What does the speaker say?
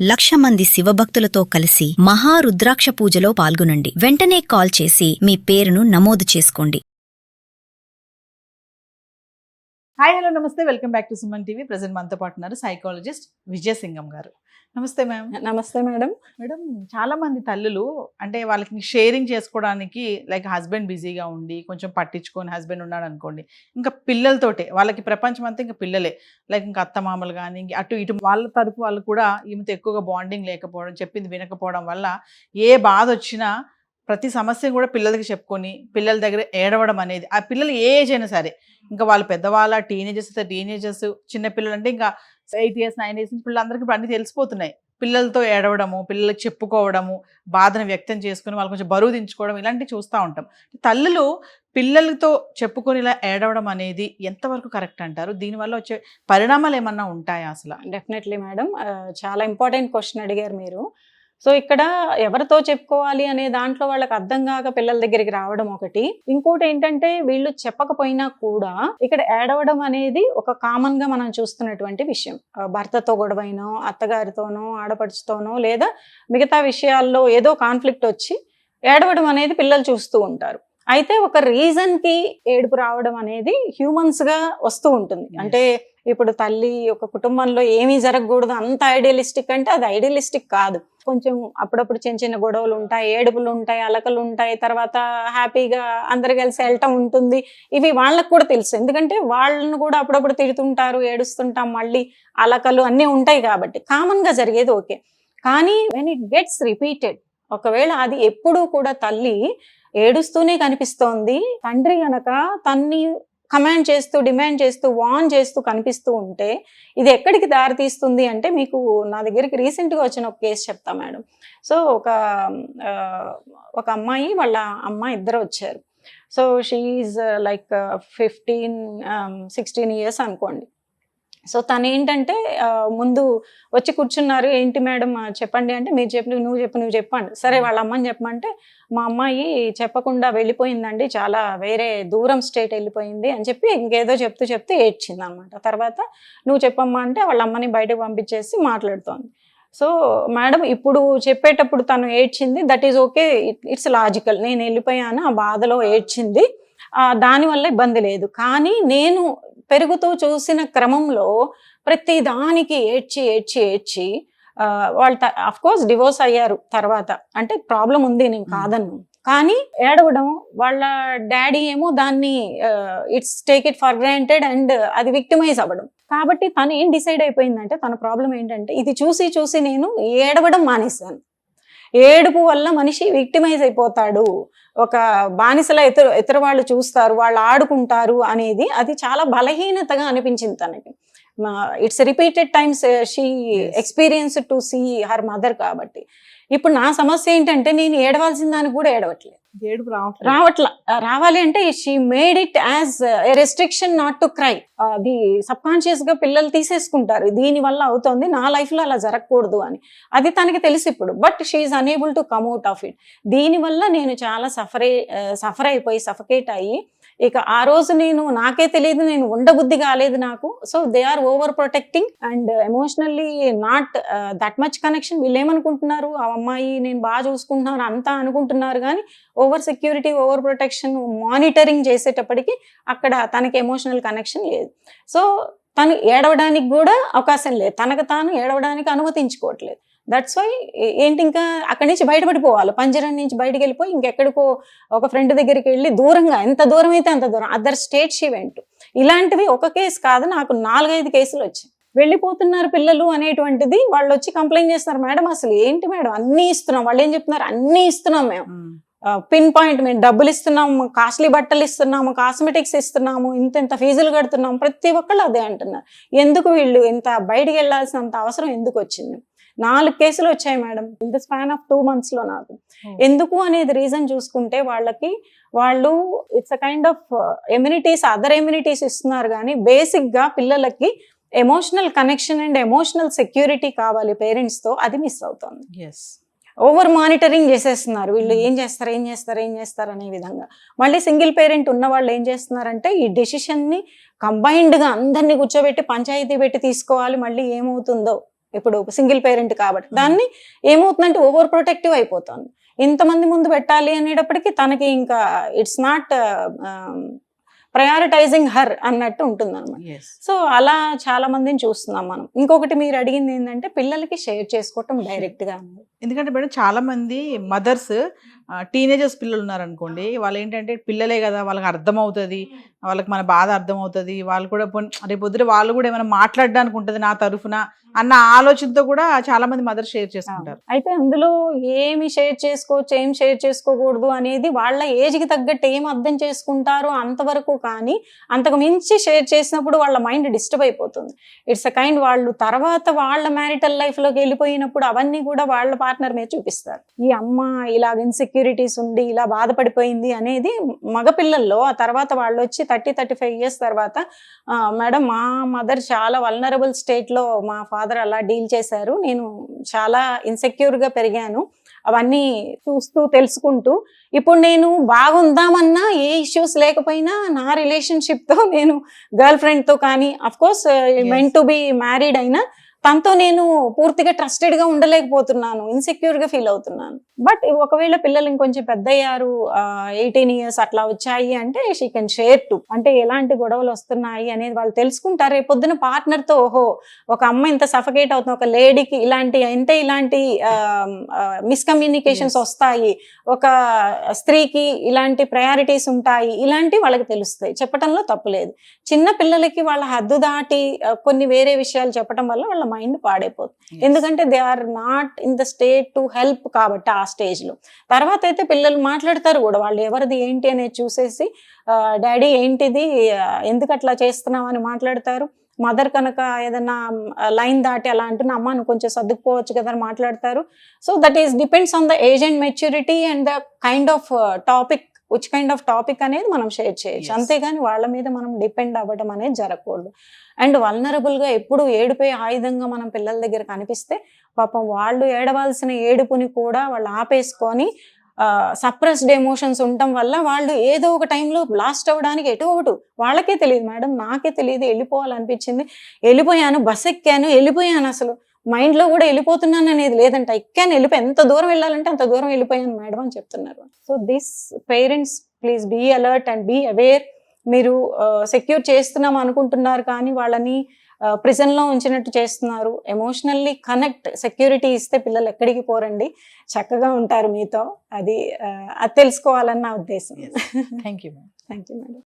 1,00,000 మంది శివభక్తులతో కలిసి మహారుద్రాక్ష పూజలో పాల్గొనండి. వెంటనే కాల్ చేసి మీ పేరును నమోదు చేసుకోండి. హాయ్ హలో నమస్తే, welcome back to Suman TV. Present మనతో పాటు ఉన్నారు సైకాలజిస్ట్ విజయసింగం గారు. నమస్తే మ్యామ్. నమస్తే మేడం. మేడం, చాలా మంది తల్లులు అంటే వాళ్ళకి షేరింగ్ చేసుకోవడానికి లైక్ హస్బెండ్ బిజీగా ఉండి కొంచెం పట్టించుకొని హస్బెండ్ ఉన్నాడు అనుకోండి, ఇంకా పిల్లలతోటే వాళ్ళకి ప్రపంచం అంతా ఇంకా పిల్లలే. లైక్ ఇంకా అత్తమామలు కానీ అటు ఇటు వాళ్ళ తరపు వాళ్ళు కూడా ఈమెతో ఎక్కువగా బాండింగ్ లేకపోవడం, చెప్పింది వినకపోవడం వల్ల ఏ బాధ వచ్చినా ప్రతి సమస్యను కూడా పిల్లలకి చెప్పుకొని పిల్లల దగ్గర ఏడవడం అనేది, ఆ పిల్లలు ఏ ఏజ్ అయినా సరే, ఇంకా వాళ్ళు పెద్దవాళ్ళ టీనేజర్స్ చిన్నపిల్లలు అంటే ఇంకా 8 years 9 years పిల్లలందరికీ ఇప్పుడు అన్నీ తెలిసిపోతున్నాయి. పిల్లలతో ఏడవడము, పిల్లలకి చెప్పుకోవడము, బాధను వ్యక్తం చేసుకుని వాళ్ళు కొంచెం బరువు దించుకోవడం, ఇలాంటివి చూస్తూ ఉంటాం. తల్లులు పిల్లలతో చెప్పుకొని ఇలా ఏడవడం అనేది ఎంతవరకు కరెక్ట్ అంటారు? దీనివల్ల వచ్చే పరిణామాలు ఏమన్నా ఉంటాయా అసలు? డెఫినెట్లీ మేడం, చాలా ఇంపార్టెంట్ క్వశ్చన్ అడిగారు మీరు. సో ఇక్కడ ఎవరితో చెప్పుకోవాలి అనే దాంట్లో వాళ్ళకి అర్థం కాక పిల్లల దగ్గరికి రావడం ఒకటి. ఇంకోటి ఏంటంటే వీళ్ళు చెప్పకపోయినా కూడా ఇక్కడ ఏడవడం అనేది ఒక కామన్ గా మనం చూస్తున్నటువంటి విషయం. భర్తతో గొడవైనో, అత్తగారితోనో, ఆడపడుచుతోనో, లేదా మిగతా విషయాల్లో ఏదో కాన్ఫ్లిక్ట్ వచ్చి ఏడవడం అనేది పిల్లలు చూస్తూ ఉంటారు. అయితే ఒక రీజన్ కి ఏడుపు రావడం అనేది హ్యూమన్స్ గా వస్తూ ఉంటుంది. అంటే ఇప్పుడు తల్లి ఒక కుటుంబంలో ఏమీ జరగకూడదు అంత ఐడియలిస్టిక్ అంటే అది ఐడియలిస్టిక్ కాదు. కొంచెం అప్పుడప్పుడు చిన్న చిన్న గొడవలు ఉంటాయి, ఏడుపులు ఉంటాయి, అలకలు ఉంటాయి, తర్వాత హ్యాపీగా అందరు కలిసి వెళ్ళటం ఉంటుంది. ఇవి వాళ్ళకు కూడా తెలుసు, ఎందుకంటే వాళ్ళను కూడా అప్పుడప్పుడు తిడుతుంటారు, ఏడుస్తుంటాం, మళ్ళీ అలకలు అన్నీ ఉంటాయి కాబట్టి కామన్ గా జరిగేది ఓకే. కానీ వెన్ ఇట్ గెట్స్ రిపీటెడ్, ఒకవేళ అది ఎప్పుడూ కూడా తల్లి ఏడుస్తూనే కనిపిస్తోంది, తండ్రి గనక తన్ని కమాండ్ చేస్తూ, డిమాండ్ చేస్తూ, వార్న్ చేస్తూ కనిపిస్తూ ఉంటే ఇది ఎక్కడికి దారితీస్తుంది అంటే, మీకు నా దగ్గరికి రీసెంట్గా వచ్చిన ఒక కేసు చెప్తా మేడం. సో ఒక అమ్మాయి వాళ్ళ అమ్మ ఇద్దరు వచ్చారు. సో షీఈస్ లైక్ 16 years అనుకోండి. సో తను ఏంటంటే ముందు వచ్చి కూర్చున్నారు. ఏంటి మేడం చెప్పండి అంటే, మీరు చెప్పి నువ్వు చెప్పండి. సరే వాళ్ళ అమ్మని చెప్పమంటే, మా అమ్మాయి చెప్పకుండా వెళ్ళిపోయిందండి, చాలా వేరే దూరం స్టేట్ వెళ్ళిపోయింది అని చెప్పి ఇంకేదో చెప్తూ ఏడ్చింది అనమాట. తర్వాత నువ్వు చెప్పమ్మా అంటే వాళ్ళ అమ్మని బయటకు పంపించేసి మాట్లాడుతోంది. సో మేడం ఇప్పుడు చెప్పేటప్పుడు తను ఏడ్చింది, that is okay, it's logical, నేను వెళ్ళిపోయాను, ఆ బాధలో ఏడ్చింది, దానివల్ల ఇబ్బంది లేదు. కానీ నేను పెరుగుతూ చూసిన క్రమంలో ప్రతి దానికి ఏడ్చి వాళ్ళు అఫ్ కోర్స్ డివోర్స్ అయ్యారు తర్వాత, అంటే ప్రాబ్లం ఉంది, నేను కాదన్ను, కానీ ఏడవడం, వాళ్ళ డాడీ ఏమో దాన్ని it's take it for granted and అది విక్టిమైజ్ అవ్వడం. కాబట్టి తను ఏం డిసైడ్ అయిపోయిందంటే, తన ప్రాబ్లం ఏంటంటే ఇది చూసి నేను ఏడవడం మానేశాను. ఏడుపు వల్ల మనిషి విక్టిమైజ్ అయిపోతాడు, ఒక బానిసలా ఇతర వాళ్ళు చూస్తారు, వాళ్ళు ఆడుకుంటారు అనేది అది చాలా బలహీనతగా అనిపించింది తనకి. It's repeated times she experience to see her mother. కాబట్టి ఇప్పుడు నా సమస్య ఏంటంటే, నేను ఏడవాల్సిన దానికి కూడా ఏడవట్లేదు, ఏడుపు రావాలి అంటే she made it as a restriction not to cry. అది సబ్ కాన్షియస్ గా పిల్లలు తీసేసుకుంటారు, దీని వల్ల అవుతుంది, నా లైఫ్ లో అలా జరగకూడదు అని. అది తనకి తెలుసు ఇప్పుడు, but she is unable to come out of it. దీనివల్ల నేను చాలా సఫర్ అయిపోయి సఫకేట్ అయ్యి, ఇక ఆ రోజు నాకే తెలియదు, నేను ఉండబుద్ధి కాలేదు నాకు. So they are overprotecting and emotionally not that much connection. వీళ్ళు ఏమనుకుంటున్నారు, ఆ అమ్మాయి నేను బాగా చూసుకుంటున్నాను అంతా అనుకుంటున్నారు, కానీ over security, over protection, monitoring చేసేటప్పటికి అక్కడ తనకి ఎమోషనల్ కనెక్షన్ లేదు. సో తను ఏడవడానికి కూడా అవకాశం లేదు, తనకు తాను ఏడవడానికి అనుమతించుకోవట్లేదు. దట్స్ వై ఏంటి, ఇంకా అక్కడి నుంచి బయటపడిపోవాలి, పంజరం నుంచి బయటకు వెళ్ళిపోయి ఇంకెక్కడికో ఒక ఫ్రెండ్ దగ్గరికి వెళ్ళి దూరంగా, ఎంత దూరం అయితే అంత దూరం, అదర్ స్టేట్ షీ వెంట్. ఇలాంటివి ఒక కేసు కాదు, నాకు 4-5 కేసులు వచ్చాయి. వెళ్ళిపోతున్నారు పిల్లలు అనేటువంటిది వాళ్ళు వచ్చి కంప్లైంట్ చేస్తున్నారు, మేడం అసలు ఏంటి మేడం అన్నీ ఇస్తున్నాం. వాళ్ళు ఏం చెప్తున్నారు, అన్నీ ఇస్తున్నాం మేము, పిన్ పాయింట్, మేము డబ్బులు ఇస్తున్నాము, కాస్ట్లీ బట్టలు ఇస్తున్నాము, కాస్మెటిక్స్ ఇస్తున్నాము, ఇంత ఫీజులు కడుతున్నాము, ప్రతి ఒక్కళ్ళు అదే అంటున్నారు. ఎందుకు వీళ్ళు ఇంత బయటికి వెళ్ళాల్సినంత అవసరం ఎందుకు వచ్చింది? 4 కేసులు వచ్చాయి madam in the span of 2 months లో నాకు. ఎందుకు అనేది రీజన్ చూసుకుంటే, వాళ్ళు it's a kind of amenities, other amenities ఇస్తున్నారు, కానీ బేసిక్ గా పిల్లలకి emotional connection and emotional security కావాలి పేరెంట్స్ తో, అది మిస్ అవుతుంది. ఓవర్ మానిటరింగ్ చేసేస్తున్నారు వీళ్ళు, ఏం చేస్తారు అనే విధంగా. మళ్ళీ సింగిల్ పేరెంట్ ఉన్న వాళ్ళు ఏం చేస్తున్నారంటే, ఈ డెసిషన్ ని కంబైన్డ్ గా అందరినీ కూర్చోబెట్టి పంచాయతీ పెట్టి తీసుకోవాలి, మళ్ళీ ఏమవుతుందో ఇప్పుడు సింగిల్ పేరెంట్ కాబట్టి దాన్ని ఏమవుతుందంటే ఓవర్ ప్రొటెక్టివ్ అయిపోతుంది. ఇంతమంది ముందు పెట్టాలి అనేటప్పటికీ తనకి ఇంకా ఇట్స్ నాట్ ప్రయారిటైజింగ్ హర్ అన్నట్టు ఉంటుంది అనమాట. సో అలా చాలా మందిని చూస్తున్నాం మనం. ఇంకొకటి మీరు అడిగింది ఏంటంటే పిల్లలకి షేర్ చేసుకోవటం డైరెక్ట్ గా. ఎందుకంటే మేడం చాలా మంది మదర్స్ టీనేజర్స్ పిల్లలు ఉన్నారనుకోండి, వాళ్ళు ఏంటంటే పిల్లలే కదా వాళ్ళకి అర్థమవుతుంది, వాళ్ళకి మన బాధ అర్థమవుతుంది, వాళ్ళు కూడా రేపు పొద్దున వాళ్ళు కూడా ఏమైనా మాట్లాడడానికి ఉంటుంది నా తరఫున అన్న ఆలోచనతో కూడా చాలా మంది మదర్ షేర్ చేసుకుంటారు. అయితే అందులో ఏమి షేర్ చేసుకోవచ్చు, ఏం షేర్ చేసుకోకూడదు అనేది వాళ్ళ ఏజ్ కి తగ్గట్టు ఏం అర్థం చేసుకుంటారో అంతవరకు, కానీ అంతకు మించి షేర్ చేసినప్పుడు వాళ్ళ మైండ్ డిస్టర్బ్ అయిపోతుంది. ఇట్స్ అ కైండ్ వాళ్ళు తర్వాత వాళ్ళ మ్యారిటల్ లైఫ్ లోకి వెళ్ళిపోయినప్పుడు అవన్నీ కూడా వాళ్ళ పార్ట్నర్ మీద చూపిస్తారు. ఈ అమ్మ ఇలాగ ఇన్సెక్యూరిటీస్ ఉండి ఇలా బాధపడిపోయింది అనేది మగపిల్లల్లో. ఆ తర్వాత వాళ్ళు వచ్చి 30-35 ఇయర్స్ తర్వాత మేడం మా మదర్ చాలా వల్నరబుల్ స్టేట్ లో మా ఫాదర్ అలా డీల్ చేశారు, నేను చాలా ఇన్సెక్యూర్ గా పెరిగాను, అవన్నీ చూస్తూ తెలుసుకుంటూ ఇప్పుడు నేను బాగుందామన్నా ఏ ఇష్యూస్ లేకపోయినా నా రిలేషన్షిప్ తో నేను గర్ల్ ఫ్రెండ్ తో కానీ of course meant to be married అయినా తనతో నేను పూర్తిగా ట్రస్టెడ్ గా ఉండలేకపోతున్నాను, ఇన్సెక్యూర్ గా ఫీల్ అవుతున్నాను. బట్ ఒకవేళ పిల్లలు ఇంకొంచెం పెద్ద అయ్యారు, 18 ఇయర్స్ అట్లా వచ్చాయి అంటే షీ కెన్ షేర్ టు, అంటే ఎలాంటి గొడవలు వస్తున్నాయి అనేది వాళ్ళు తెలుసుకుంటారు. రేపు పొద్దున పార్ట్నర్ తో ఓహో ఒక అమ్మ ఇంత సఫకేట్ అవుతుంది, ఒక లేడీకి ఇలాంటి మిస్కమ్యూనికేషన్స్ వస్తాయి, ఒక స్త్రీకి ఇలాంటి ప్రయారిటీస్ ఉంటాయి, ఇలాంటి వాళ్ళకి తెలుస్తాయి. చెప్పటంలో తప్పు లేదు. చిన్న పిల్లలకి వాళ్ళ హద్దు దాటి కొన్ని వేరే విషయాలు చెప్పడం వల్ల వాళ్ళ మైండ్ పాడైపోతుంది. ఎందుకంటే they are not in the state to help కాబట్టి ఆ స్టేజ్ లో. తర్వాత అయితే పిల్లలు మాట్లాడతారు కూడా, వాళ్ళు ఎవరిది ఏంటి అనేది చూసేసి డాడీ ఏంటిది ఎందుకు అట్లా చేస్తున్నావు అని మాట్లాడతారు. మదర్ కనుక ఏదైనా లైన్ దాటి అలా అంటున్నా అమ్మ నువ్వు కొంచెం సర్దుకుపోవచ్చు కదా అని మాట్లాడతారు. So that is depends on the age and maturity and the kind of topic, which kind of topic అనేది మనం షేర్ చేయొచ్చు. అంతేగాని వాళ్ళ మీద మనం డిపెండ్ అవ్వడం అనేది జరగకూడదు. అండ్ వల్నరబుల్ గా ఎప్పుడు ఏడిపోయే ఆయుధంగా మనం పిల్లల దగ్గర కనిపిస్తే పాపం వాళ్ళు ఏడవలసిన ఏడుపుని కూడా వాళ్ళు ఆపేసుకొని సప్రెస్డ్ ఎమోషన్స్ ఉండటం వల్ల వాళ్ళు ఏదో ఒక టైంలో బ్లాస్ట్ అవ్వడానికి ఎటు ఒకటి వాళ్ళకే తెలియదు. మేడం నాకే తెలియదు, వెళ్ళిపోవాలనిపించింది, వెళ్ళిపోయాను, బస్ ఎక్కాను, వెళ్ళిపోయాను, అసలు మైండ్ లో కూడా వెళ్ళిపోతున్నాను అనేది లేదంట, ఎక్కాను వెళ్ళిపోయి ఎంత దూరం వెళ్ళాలంటే అంత దూరం వెళ్ళిపోయాను మేడం అని చెప్తున్నారు. So this parents please be alert and be aware. మీరు సెక్యూర్ చేస్తున్నాం అనుకుంటున్నారు కానీ వాళ్ళని ప్రిజన్ లో ఉంచినట్టు చేస్తున్నారు. ఎమోషనల్లీ కనెక్ట్, సెక్యూరిటీ ఇస్తే పిల్లలు ఎక్కడికి పోరండి, చక్కగా ఉంటారు మీతో. అది తెలుసుకోవాలన్న ఉద్దేశం. Thank you madam.